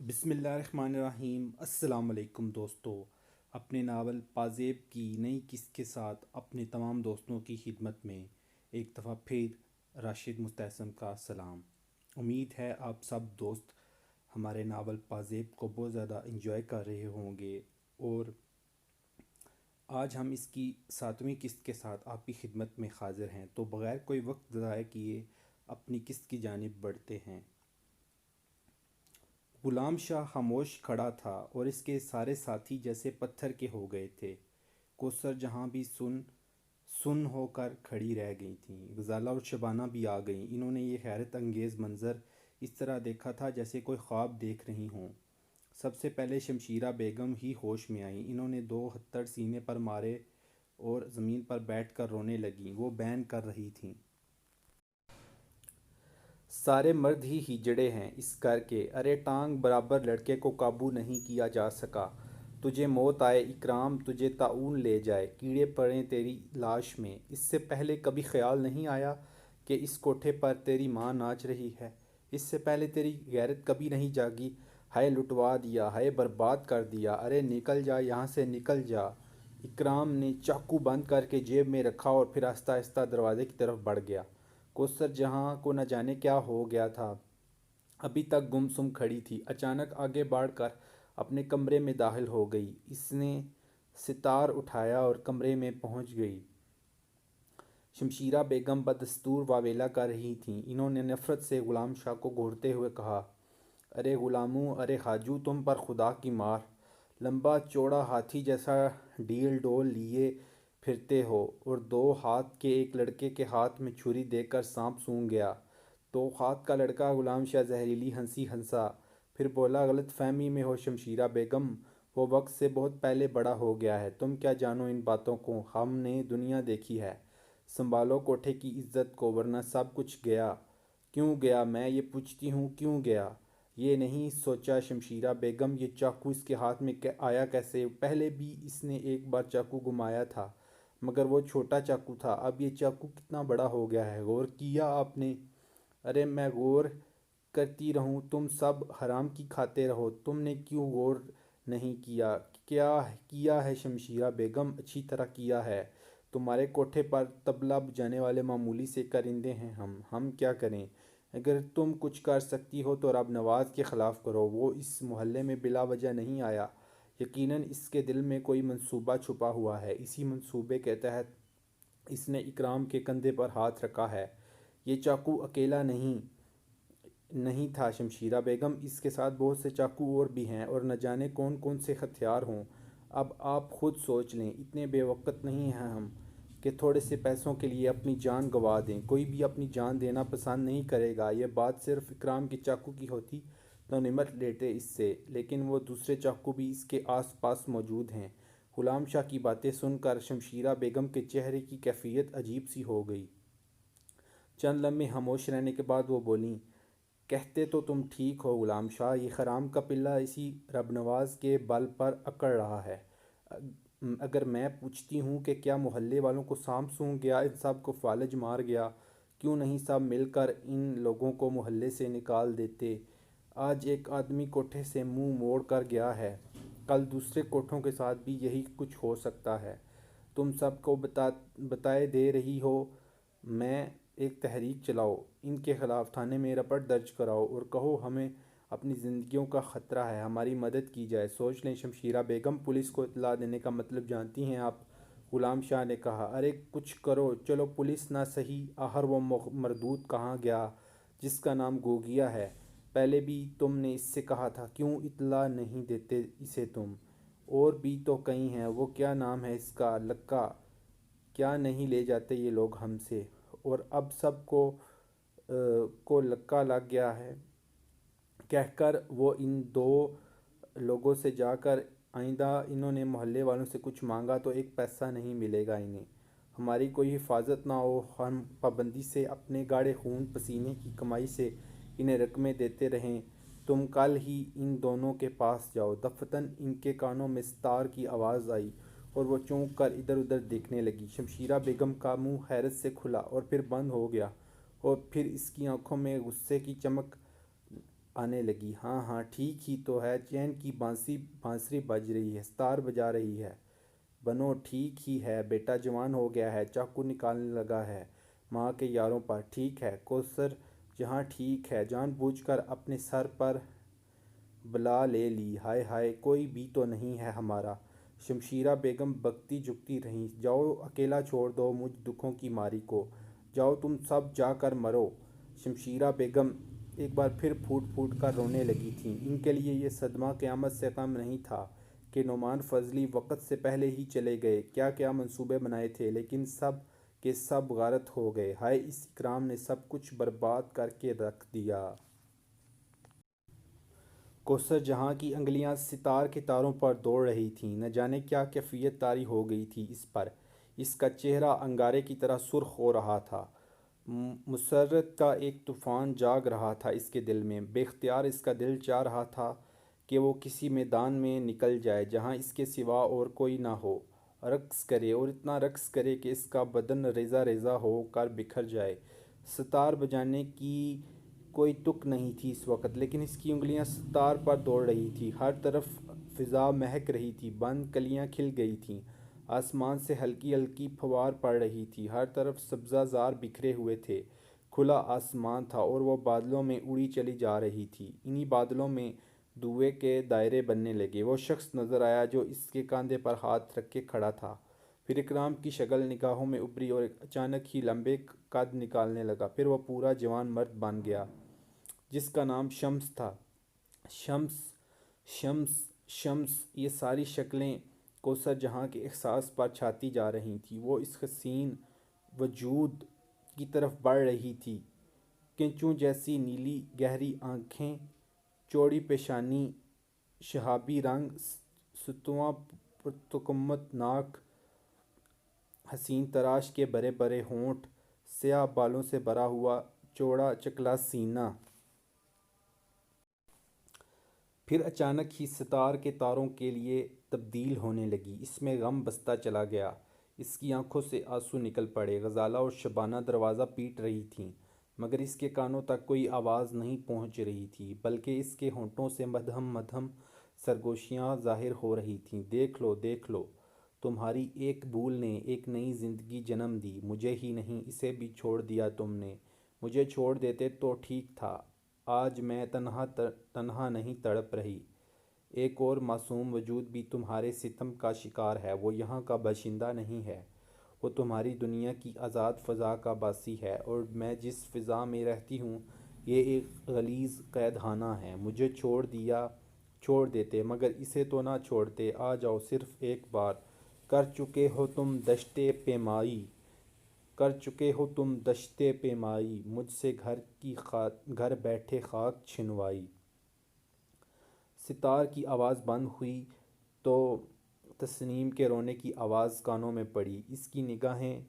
بسم اللہ الرحمن الرحیم۔ السلام علیکم دوستو، اپنے ناول پازیب کی نئی قسط کے ساتھ اپنے تمام دوستوں کی خدمت میں ایک دفعہ پھر راشد مستحسن کا سلام۔ امید ہے آپ سب دوست ہمارے ناول پازیب کو بہت زیادہ انجوائے کر رہے ہوں گے، اور آج ہم اس کی 7ویں قسط کے ساتھ آپ کی خدمت میں حاضر ہیں۔ تو بغیر کوئی وقت ضائع کیے اپنی قسط کی جانب بڑھتے ہیں۔ غلام شاہ خاموش کھڑا تھا اور اس کے سارے ساتھی جیسے پتھر کے ہو گئے تھے۔ کوثر جہاں بھی سن ہو کر کھڑی رہ گئی تھیں۔ غزالہ اور شبانہ بھی آ گئیں۔ انہوں نے یہ حیرت انگیز منظر اس طرح دیکھا تھا جیسے کوئی خواب دیکھ رہی ہوں۔ سب سے پہلے شمشیرہ بیگم ہی ہوش میں آئیں۔ انہوں نے 2 ہتھڑ سینے پر مارے اور زمین پر بیٹھ کر رونے لگیں۔ وہ بین کر رہی تھیں۔ سارے مرد ہی ہجڑے ہیں اس گھر کے، ارے ٹانگ برابر لڑکے کو قابو نہیں کیا جا سکا۔ تجھے موت آئے اکرام، تجھے طاعون لے جائے، کیڑے پڑیں تیری لاش میں۔ اس سے پہلے کبھی خیال نہیں آیا کہ اس کوٹھے پر تیری ماں ناچ رہی ہے؟ اس سے پہلے تیری غیرت کبھی نہیں جاگی؟ ہائے لٹوا دیا، ہائے برباد کر دیا، ارے نکل جا یہاں سے، نکل جا۔ اکرام نے چاقو بند کر کے جیب میں رکھا اور پھر آہستہ آہستہ دروازے کی طرف بڑھ گیا۔ کوثر جہاں کو نہ جانے کیا ہو گیا تھا، ابھی تک گم سم کھڑی تھی، اچانک آگے بڑھ کر اپنے کمرے میں داخل ہو گئی۔ اس نے ستار اٹھایا اور کمرے میں پہنچ گئی۔ شمشیرہ بیگم بدستور واویلا کر رہی تھیں۔ انہوں نے نفرت سے غلام شاہ کو گھورتے ہوئے کہا، ارے غلامو، ارے خواجو، تم پر خدا کی مار! لمبا چوڑا ہاتھی جیسا ڈیل ڈول لیے پھرتے ہو، اور 2 ہاتھ کے ایک لڑکے کے ہاتھ میں چھری دے کر سانپ سونگھ گیا۔ 2 ہاتھ کا لڑکا! غلام شاہ زہریلی ہنسی ہنسا، پھر بولا، غلط فہمی میں ہو شمشیرہ بیگم، وہ وقت سے بہت پہلے بڑا ہو گیا ہے، تم کیا جانو ان باتوں کو، ہم نے دنیا دیکھی ہے۔ سنبھالو کوٹھے کی عزت کو، ورنہ سب کچھ گیا۔ کیوں گیا؟ میں یہ پوچھتی ہوں، کیوں گیا؟ یہ نہیں سوچا شمشیرہ بیگم یہ چاقو اس کے ہاتھ میں آیا کیسے؟ پہلے بھی اس نے ایک بار چاقو گھمایا تھا، مگر وہ چھوٹا چاقو تھا، اب یہ چاقو کتنا بڑا ہو گیا ہے؟ غور کیا آپ نے؟ ارے میں غور کرتی رہوں، تم سب حرام کی کھاتے رہو، تم نے کیوں غور نہیں کیا؟ کیا کیا ہے شمشیرہ بیگم؟ اچھی طرح کیا ہے۔ تمہارے کوٹھے پر طبلہ بجانے والے معمولی سے کرندے ہیں ہم کیا کریں؟ اگر تم کچھ کر سکتی ہو تو رب نواز کے خلاف کرو۔ وہ اس محلے میں بلا وجہ نہیں آیا، یقیناً اس کے دل میں کوئی منصوبہ چھپا ہوا ہے۔ اسی منصوبے کے تحت اس نے اکرام کے کندھے پر ہاتھ رکھا ہے۔ یہ چاقو اکیلا نہیں تھا شمشیرہ بیگم، اس کے ساتھ بہت سے چاقو اور بھی ہیں، اور نہ جانے کون کون سے ہتھیار ہوں۔ اب آپ خود سوچ لیں، اتنے بے وقت نہیں ہیں ہم کہ تھوڑے سے پیسوں کے لیے اپنی جان گنوا دیں۔ کوئی بھی اپنی جان دینا پسند نہیں کرے گا۔ یہ بات صرف اکرام کے چاقو کی ہوتی تو نمٹ لیتے اس سے، لیکن وہ دوسرے چاقو بھی اس کے آس پاس موجود ہیں۔ غلام شاہ کی باتیں سن کر شمشیرہ بیگم کے چہرے کی کیفیت عجیب سی ہو گئی۔ چند لمحے خاموش رہنے کے بعد وہ بولیں، کہتے تو تم ٹھیک ہو غلام شاہ، یہ حرام کا پلہ اسی رب نواز کے بل پر اکڑ رہا ہے۔ اگر میں پوچھتی ہوں کہ کیا محلے والوں کو سانپ سونگھ گیا، ان سب کو فالج مار گیا، کیوں نہیں سب مل کر ان لوگوں کو محلے سے نکال دیتے؟ آج ایک آدمی کوٹھے سے منہ موڑ کر گیا ہے، کل دوسرے کوٹھوں کے ساتھ بھی یہی کچھ ہو سکتا ہے۔ تم سب کو بتائے دے رہی ہو، میں ایک تحریک چلاؤ، ان کے خلاف تھانے میں رپٹ درج کراؤ اور کہو ہمیں اپنی زندگیوں کا خطرہ ہے، ہماری مدد کی جائے۔ سوچ لیں شمشیرہ بیگم، پولیس کو اطلاع دینے کا مطلب جانتی ہیں آپ؟ غلام شاہ نے کہا، ارے کچھ کرو، چلو پولیس نہ صحیح، آخر وہ مردود کہاں گیا جس کا نام گوگیا ہے؟ پہلے بھی تم نے اس سے کہا تھا، کیوں اطلاع نہیں دیتے اسے تم؟ اور بھی تو کئی ہیں، وہ کیا نام ہے اس کا، لکا؟ کیا نہیں لے جاتے یہ لوگ ہم سے؟ اور اب سب کو لکا لگ گیا ہے کہہ کر وہ ان 2 لوگوں سے جا کر آئندہ انہوں نے محلے والوں سے کچھ مانگا تو ایک پیسہ نہیں ملے گا انہیں۔ ہماری کوئی حفاظت نہ ہو، ہم پابندی سے اپنے گاڑے خون پسینے کی کمائی سے انہیں رقمیں دیتے رہیں۔ تم کل ہی ان دونوں کے پاس جاؤ۔ دفتن ان کے کانوں میں ستار کی آواز آئی اور وہ چونک کر ادھر ادھر دیکھنے لگی۔ شمشیرہ بیگم کا منہ حیرت سے کھلا اور پھر بند ہو گیا، اور پھر اس کی آنکھوں میں غصے کی چمک آنے لگی۔ ہاں ہاں ٹھیک ہی تو ہے، چین کی بانسری بج رہی ہے، ستار بجا رہی ہے۔ بنو ٹھیک ہی ہے، بیٹا جوان ہو گیا ہے، چاقو نکالنے لگا ہے ماں کے یاروں پر۔ ٹھیک ہے کوثر جہاں، ٹھیک ہے۔ جان بوجھ کر اپنے سر پر بلا لے لی۔ ہائے ہائے کوئی بھی تو نہیں ہے ہمارا۔ شمشیرہ بیگم بکتی جھکتی رہیں۔ جاؤ اکیلا چھوڑ دو مجھ دکھوں کی ماری کو، جاؤ تم سب جا کر مرو۔ شمشیرہ بیگم ایک بار پھر پھوٹ پھوٹ کر رونے لگی تھیں۔ ان کے لیے یہ صدمہ قیامت سے کم نہیں تھا کہ نعمان فضلی وقت سے پہلے ہی چلے گئے۔ کیا کیا منصوبے بنائے تھے، لیکن سب کے سب غارت ہو گئے۔ ہائے اس اکرام نے سب کچھ برباد کر کے رکھ دیا۔ کوثر جہاں کی انگلیاں ستار کے تاروں پر دوڑ رہی تھیں۔ نہ جانے کیا کیفیت طاری ہو گئی تھی اس پر۔ اس کا چہرہ انگارے کی طرح سرخ ہو رہا تھا۔ مسرت کا ایک طوفان جاگ رہا تھا اس کے دل میں۔ بے اختیار اس کا دل چاہ رہا تھا کہ وہ کسی میدان میں نکل جائے جہاں اس کے سوا اور کوئی نہ ہو، رقص کرے اور اتنا رقص کرے کہ اس کا بدن ریزہ ریزہ ہو کر بکھر جائے۔ ستار بجانے کی کوئی تک نہیں تھی اس وقت، لیکن اس کی انگلیاں ستار پر دوڑ رہی تھیں۔ ہر طرف فضا مہک رہی تھی، بند کلیاں کھل گئی تھیں، آسمان سے ہلکی ہلکی پھوار پڑ رہی تھی، ہر طرف سبزہ زار بکھرے ہوئے تھے، کھلا آسمان تھا اور وہ بادلوں میں اڑی چلی جا رہی تھی۔ انہی بادلوں میں دھوئیں کے دائرے بننے لگے۔ وہ شخص نظر آیا جو اس کے کاندھے پر ہاتھ رکھے کھڑا تھا۔ پھر اکرام کی شکل نگاہوں میں ابھری اور اچانک ہی لمبے قد نکالنے لگا۔ پھر وہ پورا جوان مرد بن گیا جس کا نام شمس تھا۔ شمس، شمس، شمس، یہ ساری شکلیں کوثر جہاں کے احساس پر چھاتی جا رہی تھیں۔ وہ اس حسین وجود کی طرف بڑھ رہی تھی۔ کنچوں جیسی نیلی گہری آنکھیں، چوڑی پیشانی، شہابی رنگ، ستواں پرتکمت ناک، حسین تراش کے بڑے بڑے ہونٹ، سیاہ بالوں سے بھرا ہوا چوڑا چکلا سینہ۔ پھر اچانک ہی ستار کے تاروں کے لیے تبدیل ہونے لگی۔ اس میں غم بستا چلا گیا۔ اس کی آنکھوں سے آنسو نکل پڑے۔ غزالہ اور شبانہ دروازہ پیٹ رہی تھیں، مگر اس کے کانوں تک کوئی آواز نہیں پہنچ رہی تھی، بلکہ اس کے ہونٹوں سے مدھم مدھم سرگوشیاں ظاہر ہو رہی تھیں۔ دیکھ لو، دیکھ لو، تمہاری ایک بھول نے ایک نئی زندگی جنم دی۔ مجھے ہی نہیں، اسے بھی چھوڑ دیا تم نے۔ مجھے چھوڑ دیتے تو ٹھیک تھا۔ آج میں تنہا نہیں تڑپ رہی۔ ایک اور معصوم وجود بھی تمہارے ستم کا شکار ہے۔ وہ یہاں کا باشندہ نہیں ہے، وہ تمہاری دنیا کی آزاد فضا کا باسی ہے، اور میں جس فضا میں رہتی ہوں یہ ایک غلیظ قید خانہ ہے۔ مجھے چھوڑ دیتے، مگر اسے تو نہ چھوڑتے۔ آ جاؤ صرف ایک بار۔ کر چکے ہو تم دشت پیمائی، مجھ سے گھر بیٹھے خاک چھنوائی۔ ستار کی آواز بند ہوئی تو تسنیم کے رونے کی آواز کانوں میں پڑی۔ اس کی نگاہیں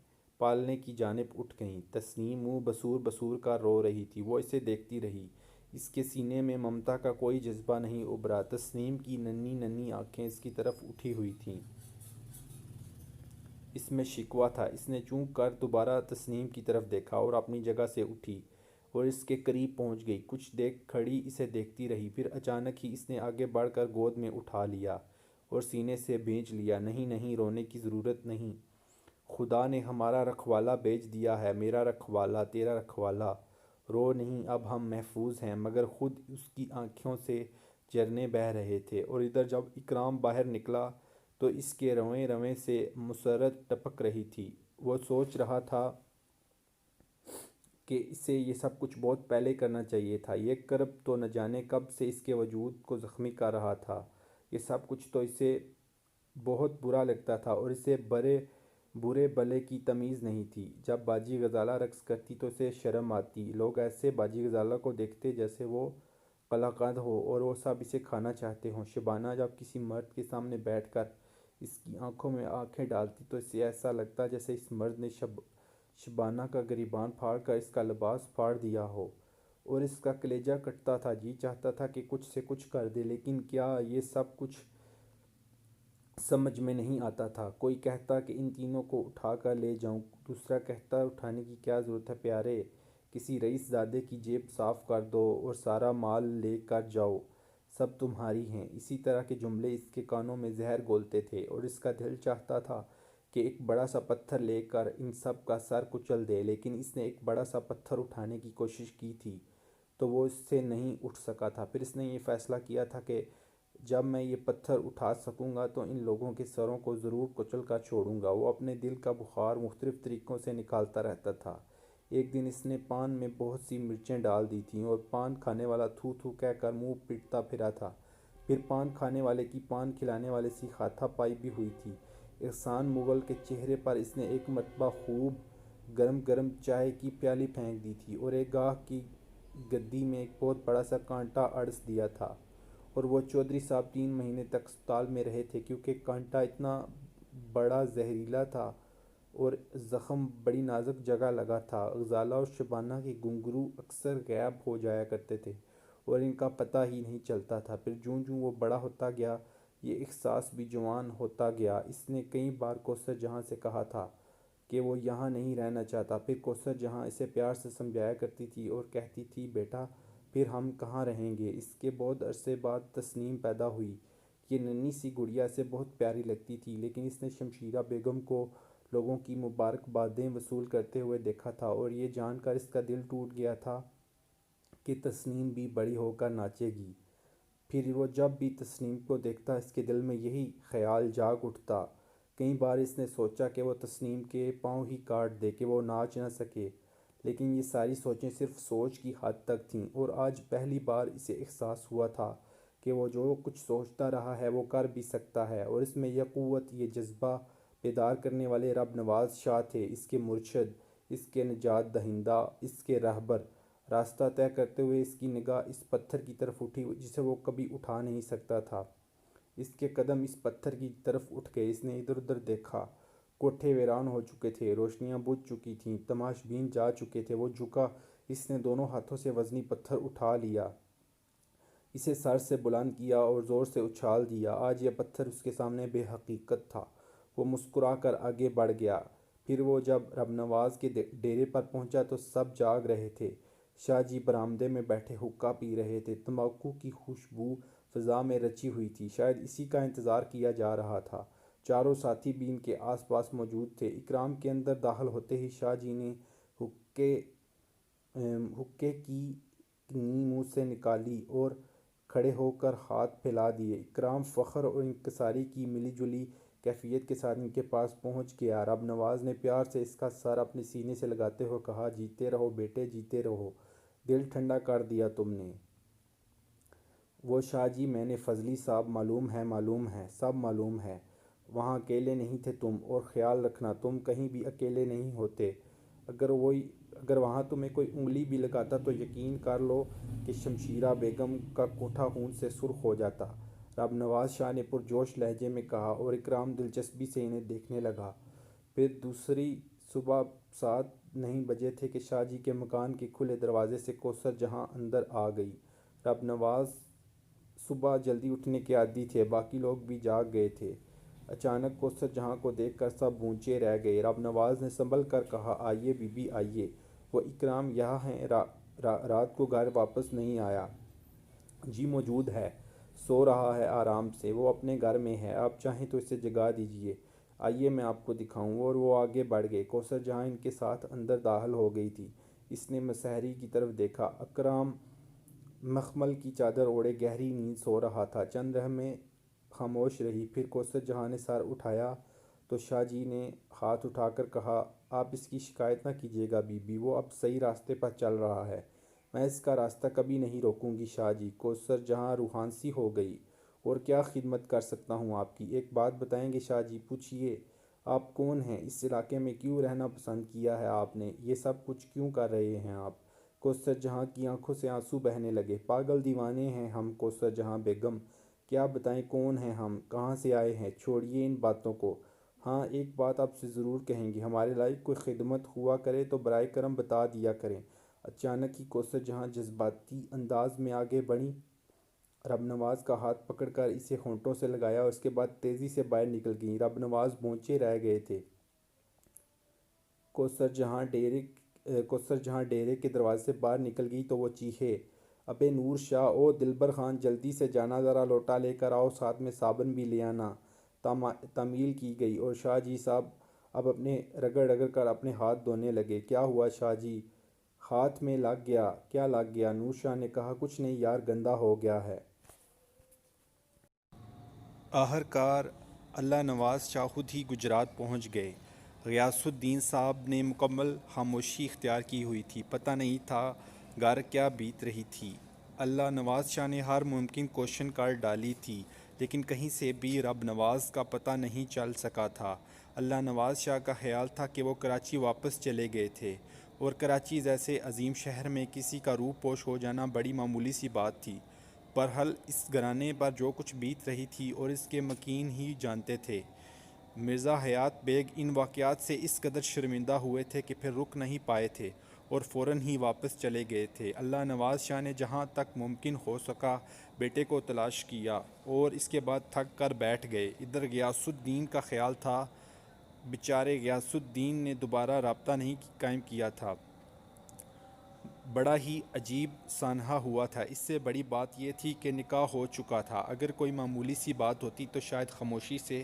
پالنے کی جانب اٹھ گئیں۔ تسنیم منہ بسور بسور کر رو رہی تھی۔ وہ اسے دیکھتی رہی۔ اس کے سینے میں ممتا کا کوئی جذبہ نہیں ابھرا۔ تسنیم کی ننھی ننھی آنکھیں اس کی طرف اٹھی ہوئی تھیں۔ اس میں شکوہ تھا۔ اس نے چونک کر دوبارہ تسنیم کی طرف دیکھا اور اپنی جگہ سے اٹھی اور اس کے قریب پہنچ گئی۔ کچھ دیر کھڑی اسے دیکھتی رہی، پھر اچانک ہی اس نے آگے بڑھ کر گود میں اٹھا لیا اور سینے سے بھیج لیا۔ نہیں نہیں، رونے کی ضرورت نہیں۔ خدا نے ہمارا رکھوالا بھیج دیا ہے، میرا رکھوالا، تیرا رکھوالا۔ رو نہیں، اب ہم محفوظ ہیں۔ مگر خود اس کی آنکھوں سے جھرنے بہہ رہے تھے۔ اور ادھر جب اکرام باہر نکلا تو اس کے روئیں روئیں سے مسرت ٹپک رہی تھی۔ وہ سوچ رہا تھا کہ اسے یہ سب کچھ بہت پہلے کرنا چاہیے تھا۔ یہ کرب تو نہ جانے کب سے اس کے وجود کو زخمی کر رہا تھا۔ یہ سب کچھ تو اسے بہت برا لگتا تھا اور اسے برے بھلے کی تمیز نہیں تھی۔ جب باجی غزالہ رقص کرتی تو اسے شرم آتی۔ لوگ ایسے باجی غزالہ کو دیکھتے جیسے وہ قلاقند ہو اور وہ سب اسے کھانا چاہتے ہوں۔ شبانہ جب کسی مرد کے سامنے بیٹھ کر اس کی آنکھوں میں آنکھیں ڈالتی تو اسے ایسا لگتا جیسے اس مرد نے شبانہ کا گریباں پھاڑ کر اس کا لباس پھاڑ دیا ہو، اور اس کا کلیجہ کٹتا تھا۔ جی چاہتا تھا کہ کچھ سے کچھ کر دے، لیکن کیا یہ سب کچھ سمجھ میں نہیں آتا تھا۔ کوئی کہتا کہ ان تینوں کو اٹھا کر لے جاؤں، دوسرا کہتا اٹھانے کی کیا ضرورت ہے پیارے، کسی رئیس زادے کی جیب صاف کر دو اور سارا مال لے کر جاؤ، سب تمہاری ہیں۔ اسی طرح کے جملے اس کے کانوں میں زہر گھولتے تھے، اور اس کا دل چاہتا تھا کہ ایک بڑا سا پتھر لے کر ان سب کا سر کچل دے، لیکن اس نے ایک بڑا سا پتھر اٹھانے کی کوشش کی تھی تو وہ اس سے نہیں اٹھ سکا تھا۔ پھر اس نے یہ فیصلہ کیا تھا کہ جب میں یہ پتھر اٹھا سکوں گا تو ان لوگوں کے سروں کو ضرور کچل کر چھوڑوں گا۔ وہ اپنے دل کا بخار مختلف طریقوں سے نکالتا رہتا تھا۔ ایک دن اس نے پان میں بہت سی مرچیں ڈال دی تھیں اور پان کھانے والا تھو تھو کہہ کر منہ پیٹتا پھرا تھا۔ پھر پان کھانے والے کی پان کھلانے والے سے ہاتھا پائی بھی ہوئی تھی۔ احسان مغل کے چہرے پر اس نے ایک مرتبہ خوب گرم گرم چائے کی پیالی پھینک دی تھی، اور ایک گاہک کی گدی میں ایک بہت بڑا سا کانٹا اڑس دیا تھا، اور وہ چودھری صاحب 3 مہینے تک اسپتال میں رہے تھے کیونکہ کانٹا اتنا بڑا زہریلا تھا اور زخم بڑی نازک جگہ لگا تھا۔ غزالہ اور شبانہ کے گھنگرو اکثر غائب ہو جایا کرتے تھے اور ان کا پتہ ہی نہیں چلتا تھا۔ پھر جوں جوں وہ بڑا ہوتا گیا، یہ احساس بھی جوان ہوتا گیا۔ اس نے کئی بار کوثر جہاں سے کہا تھا کہ وہ یہاں نہیں رہنا چاہتا، پھر کوثر جہاں اسے پیار سے سمجھایا کرتی تھی اور کہتی تھی بیٹا پھر ہم کہاں رہیں گے۔ اس کے بہت عرصے بعد تسنیم پیدا ہوئی۔ یہ ننھی سی گڑیا اسے بہت پیاری لگتی تھی، لیکن اس نے شمشیرہ بیگم کو لوگوں کی مبارکبادیں وصول کرتے ہوئے دیکھا تھا، اور یہ جان کر اس کا دل ٹوٹ گیا تھا کہ تسنیم بھی بڑی ہو کر ناچے گی۔ پھر وہ جب بھی تسنیم کو دیکھتا اس کے دل میں یہی خیال جاگ اٹھتا۔ کئی بار اس نے سوچا کہ وہ تسنیم کے پاؤں ہی کاٹ دے کہ وہ ناچ نہ سکے، لیکن یہ ساری سوچیں صرف سوچ کی حد تک تھیں، اور آج پہلی بار اسے احساس ہوا تھا کہ وہ جو کچھ سوچتا رہا ہے وہ کر بھی سکتا ہے، اور اس میں یہ قوت، یہ جذبہ بیدار کرنے والے رب نواز شاہ تھے، اس کے مرشد، اس کے نجات دہندہ، اس کے رہبر۔ راستہ طے کرتے ہوئے اس کی نگاہ اس پتھر کی طرف اٹھی جسے وہ کبھی اٹھا نہیں سکتا تھا۔ اس کے قدم اس پتھر کی طرف اٹھ گئے۔ اس نے ادھر ادھر دیکھا۔ کوٹھے ویران ہو چکے تھے، روشنیاں بجھ چکی تھیں، تماش بین جا چکے تھے۔ وہ جھکا، اس نے دونوں ہاتھوں سے وزنی پتھر اٹھا لیا، اسے سر سے بلند کیا اور زور سے اچھال دیا۔ آج یہ پتھر اس کے سامنے بے حقیقت تھا۔ وہ مسکرا کر آگے بڑھ گیا۔ پھر وہ جب رب نواز کے ڈیرے پر پہنچا تو سب جاگ رہے تھے۔ شاہ جی برآمدے میں بیٹھے حقہ پی رہے تھے۔ تمباکو کی خوشبو فضا میں رچی ہوئی تھی، شاید اسی کا انتظار کیا جا رہا تھا۔ چاروں ساتھی بھی ان کے آس پاس موجود تھے۔ اکرام کے اندر داخل ہوتے ہی شاہ جی نے حقے کی نی منہ سے نکالی اور کھڑے ہو کر ہاتھ پھیلا دیے۔ اکرام فخر اور انکساری کی ملی جلی کیفیت کے ساتھ ان کے پاس پہنچ گیا۔ رب نواز نے پیار سے اس کا سر اپنے سینے سے لگاتے ہوئے کہا، جیتے رہو بیٹے، جیتے رہو، دل ٹھنڈا کر دیا تم نے۔ وہ شاہ جی میں نے فضلی صاحب، معلوم ہے، سب معلوم ہے۔ وہاں اکیلے نہیں تھے تم، اور خیال رکھنا تم کہیں بھی اکیلے نہیں ہوتے۔ اگر وہاں تمہیں کوئی انگلی بھی لگاتا تو یقین کر لو کہ شمشیرہ بیگم کا کوٹھا خون سے سرخ ہو جاتا، رب نواز شاہ نے پرجوش لہجے میں کہا، اور اکرام دلچسپی سے انہیں دیکھنے لگا۔ پھر دوسری صبح 7 نہیں بجے تھے کہ شاہ جی کے مکان کے کھلے دروازے سے کوثر جہاں اندر آ گئی۔ رب نواز صبح جلدی اٹھنے کے عادی تھے، باقی لوگ بھی جاگ گئے تھے۔ اچانک کوثر جہاں کو دیکھ کر سب گونچے رہ گئے۔ رب نواز نے سنبھل کر کہا، آئیے بی بی آئیے۔ وہ اکرام یہاں ہے، رات کو گھر واپس نہیں آیا؟ جی موجود ہے، سو رہا ہے آرام سے، وہ اپنے گھر میں ہے، آپ چاہیں تو اسے جگا دیجیے، آئیے میں آپ کو دکھاؤں۔ اور وہ آگے بڑھ گئے۔ کوثر جہاں ان کے ساتھ اندر داخل ہو گئی تھی۔ اس نے مسحری کی طرف دیکھا۔ اکرام مخمل کی چادر اوڑھے گہری نیند سو رہا تھا۔ چند لمحے خاموش رہی، پھر کوثر جہاں نے سر اٹھایا تو شاہ جی نے ہاتھ اٹھا کر کہا، آپ اس کی شکایت نہ کیجیے گا بی بی، وہ اب صحیح راستے پر چل رہا ہے، میں اس کا راستہ کبھی نہیں روکوں گی شاہ جی۔ کوثر جہاں روحان سی ہو گئی، اور کیا خدمت کر سکتا ہوں آپ کی؟ ایک بات بتائیں گے شاہ جی؟ پوچھیے، آپ کون ہیں؟ اس علاقے میں کیوں رہنا پسند کیا ہے آپ نے؟ یہ سب کچھ کیوں کر رہے ہیں آپ؟ کوثر جہاں کی آنکھوں سے آنسو بہنے لگے۔ پاگل دیوانے ہیں ہم کوثر جہاں بیگم، کیا بتائیں کون ہیں ہم، کہاں سے آئے ہیں؟ چھوڑیے ان باتوں کو۔ ہاں ایک بات آپ سے ضرور کہیں گے، ہمارے لائق کوئی خدمت ہوا کرے تو برائے کرم بتا دیا کریں۔ اچانک ہی کوثر جہاں جذباتی انداز میں آگے بڑھیں، رب نواز کا ہاتھ پکڑ کر اسے ہونٹوں سے لگایا، اور اس کے بعد تیزی سے باہر نکل گئیں۔ رب نواز بونچے رہ گئے تھے۔ کوثر جہاں ڈیرے کوثر جہاں ڈیرے کے دروازے سے باہر نکل گئی تو وہ چیخے، ابے نور شاہ، او دلبر خان، جلدی سے جانا، ذرا لوٹا لے کر آؤ، ساتھ میں صابن بھی لے آنا۔ تعمیل کی گئی اور شاہ جی صاحب اب اپنے رگڑ رگڑ کر اپنے ہاتھ دھونے لگے۔ کیا ہوا شاہ جی؟ ہاتھ میں لگ گیا۔ کیا لگ گیا؟ نور شاہ نے کہا، کچھ نہیں یار، گندا ہو گیا ہے۔ آخرکار اللہ نواز شاہ خود ہی گجرات پہنچ گئے۔ غیاث الدین صاحب نے مکمل خاموشی اختیار کی ہوئی تھی، پتہ نہیں تھا گھر کیا بیت رہی تھی۔ اللہ نواز شاہ نے ہر ممکن کوشش کر ڈالی تھی لیکن کہیں سے بھی رب نواز کا پتہ نہیں چل سکا تھا۔ اللہ نواز شاہ کا خیال تھا کہ وہ کراچی واپس چلے گئے تھے اور کراچی جیسے عظیم شہر میں کسی کا روح پوش ہو جانا بڑی معمولی سی بات تھی۔ بہرحال اس گھرانے پر جو کچھ بیت رہی تھی اور اس کے مکین ہی جانتے تھے۔ مرزا حیات بیگ ان واقعات سے اس قدر شرمندہ ہوئے تھے کہ پھر رک نہیں پائے تھے اور فوراً ہی واپس چلے گئے تھے۔ اللہ نواز شاہ نے جہاں تک ممکن ہو سکا بیٹے کو تلاش کیا اور اس کے بعد تھک کر بیٹھ گئے۔ ادھر غیاث الدین کا خیال تھا بیچارے غیاث الدین نے دوبارہ رابطہ نہیں قائم کیا تھا۔ بڑا ہی عجیب سانحہ ہوا تھا۔ اس سے بڑی بات یہ تھی کہ نکاح ہو چکا تھا۔ اگر کوئی معمولی سی بات ہوتی تو شاید خاموشی سے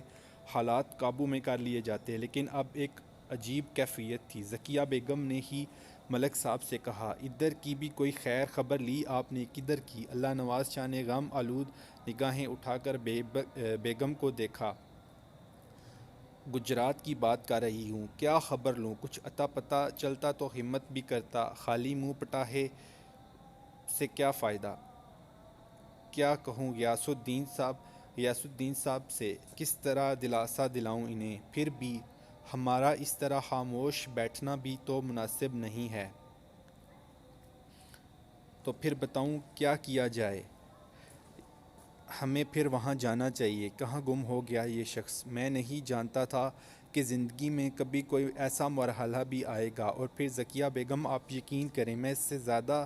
حالات قابو میں کر لیے جاتے، لیکن اب ایک عجیب کیفیت تھی۔ ذکیہ بیگم نے ہی ملک صاحب سے کہا، ادھر کی بھی کوئی خیر خبر لی آپ نے؟ کدھر کی؟ اللہ نواز شاہ نے غم آلود نگاہیں اٹھا کر بیگم کو دیکھا۔ گجرات کی بات کر رہی ہوں، کیا خبر لوں؟ کچھ اتا پتہ چلتا تو ہمت بھی کرتا، خالی منہ پٹاخے سے کیا فائدہ؟ کیا کہوں غیاث الدین صاحب سے؟ کس طرح دلاسا دلاؤں انہیں؟ پھر بھی ہمارا اس طرح خاموش بیٹھنا بھی تو مناسب نہیں ہے۔ تو پھر بتاؤں کیا کیا جائے؟ ہمیں پھر وہاں جانا چاہیے۔ کہاں گم ہو گیا یہ شخص؟ میں نہیں جانتا تھا کہ زندگی میں کبھی کوئی ایسا مرحلہ بھی آئے گا۔ اور پھر ذکیہ بیگم آپ یقین کریں، میں اس سے زیادہ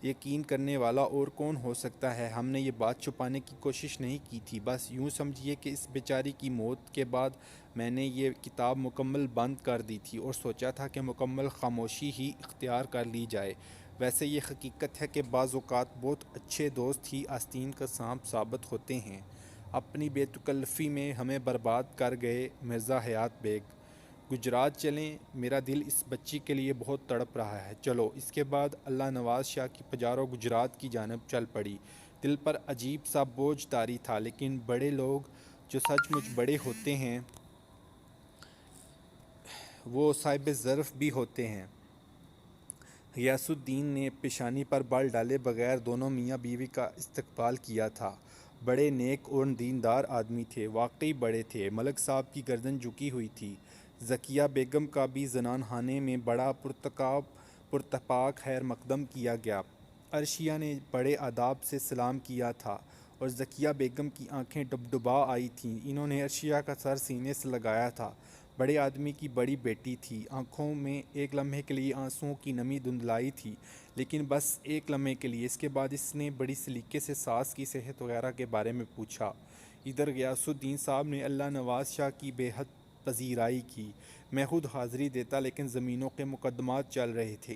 یقین کرنے والا اور کون ہو سکتا ہے؟ ہم نے یہ بات چھپانے کی کوشش نہیں کی تھی۔ بس یوں سمجھیے کہ اس بیچاری کی موت کے بعد میں نے یہ کتاب مکمل بند کر دی تھی اور سوچا تھا کہ مکمل خاموشی ہی اختیار کر لی جائے۔ ویسے یہ حقیقت ہے کہ بعض اوقات بہت اچھے دوست ہی آستین کا سانپ ثابت ہوتے ہیں۔ اپنی بے تکلفی میں ہمیں برباد کر گئے مرزا حیات بیگ۔ گجرات چلیں، میرا دل اس بچی کے لیے بہت تڑپ رہا ہے، چلو۔ اس کے بعد اللہ نواز شاہ کی پجاروں گجرات کی جانب چل پڑی۔ دل پر عجیب سا بوجھ طاری تھا، لیکن بڑے لوگ جو سچ مچ بڑے ہوتے ہیں وہ صاحب ظرف بھی ہوتے ہیں۔ غیاث الدین نے پیشانی پر بال ڈالے بغیر دونوں میاں بیوی کا استقبال کیا تھا۔ بڑے نیک اور دیندار آدمی تھے، واقعی بڑے تھے۔ ملک صاحب کی گردن جھکی ہوئی تھی۔ ذکیہ بیگم کا بھی زنان خانے میں بڑا پرتپاک خیر مقدم کیا گیا۔ عرشیہ نے بڑے آداب سے سلام کیا تھا اور ذکیہ بیگم کی آنکھیں ڈبڈبا آئی تھیں۔ انہوں نے عرشیہ کا سر سینے سے لگایا تھا۔ بڑے آدمی کی بڑی بیٹی تھی۔ آنکھوں میں ایک لمحے کے لیے آنسوؤں کی نمی دھندلائی تھی، لیکن بس ایک لمحے کے لیے۔ اس کے بعد اس نے بڑی سلیقے سے ساس کی صحت وغیرہ کے بارے میں پوچھا۔ ادھر غیاث الدین صاحب نے اللہ نواز شاہ کی بے حد پذیرائی کی۔ میں خود حاضری دیتا، لیکن زمینوں کے مقدمات چل رہے تھے،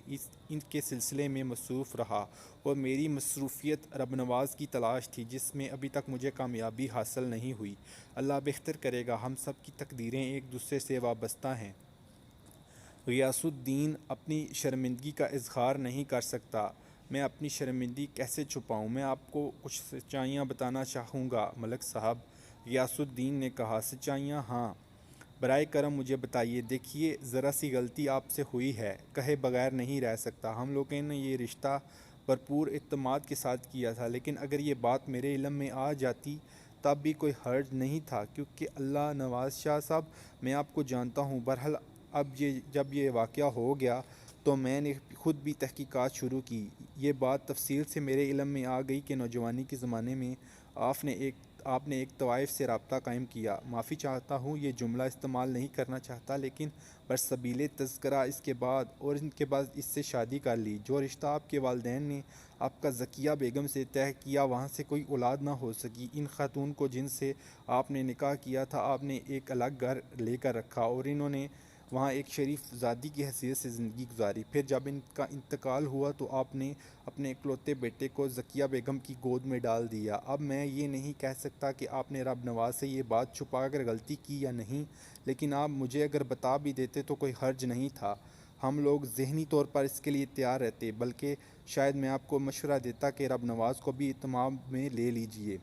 ان کے سلسلے میں مصروف رہا اور میری مصروفیت رب نواز کی تلاش تھی، جس میں ابھی تک مجھے کامیابی حاصل نہیں ہوئی۔ اللہ بہتر کرے گا، ہم سب کی تقدیریں ایک دوسرے سے وابستہ ہیں۔ غیاث الدین اپنی شرمندگی کا اظہار نہیں کر سکتا۔ میں اپنی شرمندگی کیسے چھپاؤں؟ میں آپ کو کچھ سچائیاں بتانا چاہوں گا ملک صاحب، غیاث الدین نے کہا۔ سچائیاں؟ ہاں، برائے کرم مجھے بتائیے۔ دیکھیے، ذرا سی غلطی آپ سے ہوئی ہے، کہے بغیر نہیں رہ سکتا۔ ہم لوگوں نے یہ رشتہ بھرپور اعتماد کے ساتھ کیا تھا، لیکن اگر یہ بات میرے علم میں آ جاتی تب بھی کوئی حرج نہیں تھا، کیونکہ اللہ نواز شاہ صاحب، میں آپ کو جانتا ہوں۔ بہرحال اب جب یہ واقعہ ہو گیا تو میں نے خود بھی تحقیقات شروع کی۔ یہ بات تفصیل سے میرے علم میں آ گئی کہ نوجوانی کے زمانے میں آپ نے ایک طوائف سے رابطہ قائم کیا۔ معافی چاہتا ہوں، یہ جملہ استعمال نہیں کرنا چاہتا، لیکن برسبیل تذکرہ اس کے بعد اور ان کے بعد اس سے شادی کر لی۔ جو رشتہ آپ کے والدین نے آپ کا ذکیہ بیگم سے طے کیا، وہاں سے کوئی اولاد نہ ہو سکی۔ ان خاتون کو جن سے آپ نے نکاح کیا تھا، آپ نے ایک الگ گھر لے کر رکھا اور انہوں نے وہاں ایک شریف زادی کی حیثیت سے زندگی گزاری۔ پھر جب ان کا انتقال ہوا تو آپ نے اپنے اکلوتے بیٹے کو ذکیہ بیگم کی گود میں ڈال دیا۔ اب میں یہ نہیں کہہ سکتا کہ آپ نے رب نواز سے یہ بات چھپا کر غلطی کی یا نہیں، لیکن آپ مجھے اگر بتا بھی دیتے تو کوئی حرج نہیں تھا۔ ہم لوگ ذہنی طور پر اس کے لیے تیار رہتے، بلکہ شاید میں آپ کو مشورہ دیتا کہ رب نواز کو بھی اہتمام میں لے لیجئے۔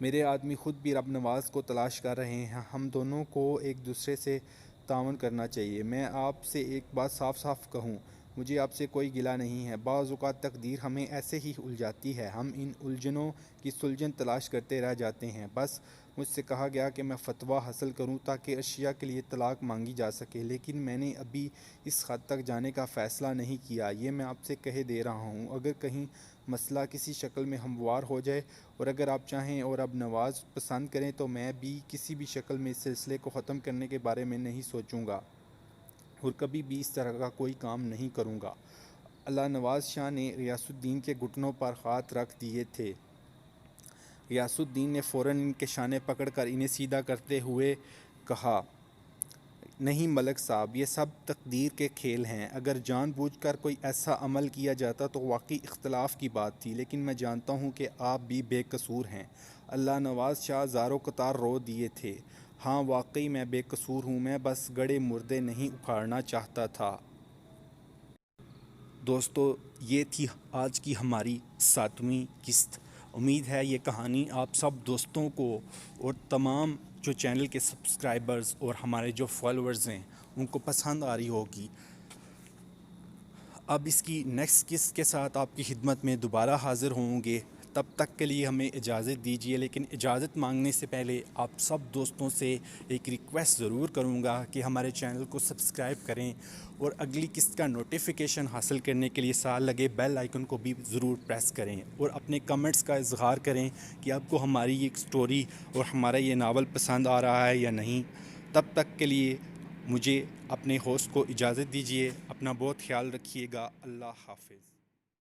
میرے آدمی خود بھی رب نواز کو تلاش کر رہے ہیں، ہم دونوں کو ایک دوسرے سے تعاون کرنا چاہیے۔ میں آپ سے ایک بات صاف صاف کہوں، مجھے آپ سے کوئی گلہ نہیں ہے۔ بعض اوقات تقدیر ہمیں ایسے ہی الجھاتی ہے، ہم ان الجھنوں کی سلجھن تلاش کرتے رہ جاتے ہیں۔ بس مجھ سے کہا گیا کہ میں فتویٰ حاصل کروں تاکہ اشیاء کے لیے طلاق مانگی جا سکے، لیکن میں نے ابھی اس حد تک جانے کا فیصلہ نہیں کیا۔ یہ میں آپ سے کہہ دے رہا ہوں، اگر کہیں مسئلہ کسی شکل میں ہموار ہو جائے اور اگر آپ چاہیں اور اب نواز پسند کریں تو میں بھی کسی بھی شکل میں اس سلسلے کو ختم کرنے کے بارے میں نہیں سوچوں گا اور کبھی بھی اس طرح کا کوئی کام نہیں کروں گا۔ اللہ نواز شاہ نے ریاض الدین کے گھٹنوں پر ہاتھ رکھ دیے تھے۔ ریاض الدین نے فوراً ان کے شانے پکڑ کر انہیں سیدھا کرتے ہوئے کہا، نہیں ملک صاحب، یہ سب تقدیر کے کھیل ہیں۔ اگر جان بوجھ کر کوئی ایسا عمل کیا جاتا تو واقعی اختلاف کی بات تھی، لیکن میں جانتا ہوں کہ آپ بھی بے قصور ہیں۔ اللہ نواز شاہ زاروں قطار رو دیے تھے۔ ہاں واقعی میں بے قصور ہوں، میں بس گڑے مردے نہیں اکھاڑنا چاہتا تھا۔ دوستو، یہ تھی آج کی ہماری 7ویں قسط۔ امید ہے یہ کہانی آپ سب دوستوں کو اور تمام جو چینل کے سبسکرائبرز اور ہمارے جو فالوورز ہیں ان کو پسند آ رہی ہوگی۔ اب اس کی نیکسٹ قسط کے ساتھ آپ کی خدمت میں دوبارہ حاضر ہوں گے، تب تک کے لیے ہمیں اجازت دیجیے۔ لیکن اجازت مانگنے سے پہلے آپ سب دوستوں سے ایک ریکویسٹ ضرور کروں گا کہ ہمارے چینل کو سبسکرائب کریں اور اگلی قسط کا نوٹیفیکیشن حاصل کرنے کے لیے ساتھ لگے بیل آئیکن کو بھی ضرور پریس کریں اور اپنے کمنٹس کا اظہار کریں کہ آپ کو ہماری یہ سٹوری اور ہمارا یہ ناول پسند آ رہا ہے یا نہیں۔ تب تک کے لیے مجھے اپنے ہوسٹ کو اجازت دیجیے۔ اپنا بہت خیال رکھیے گا۔ اللہ حافظ۔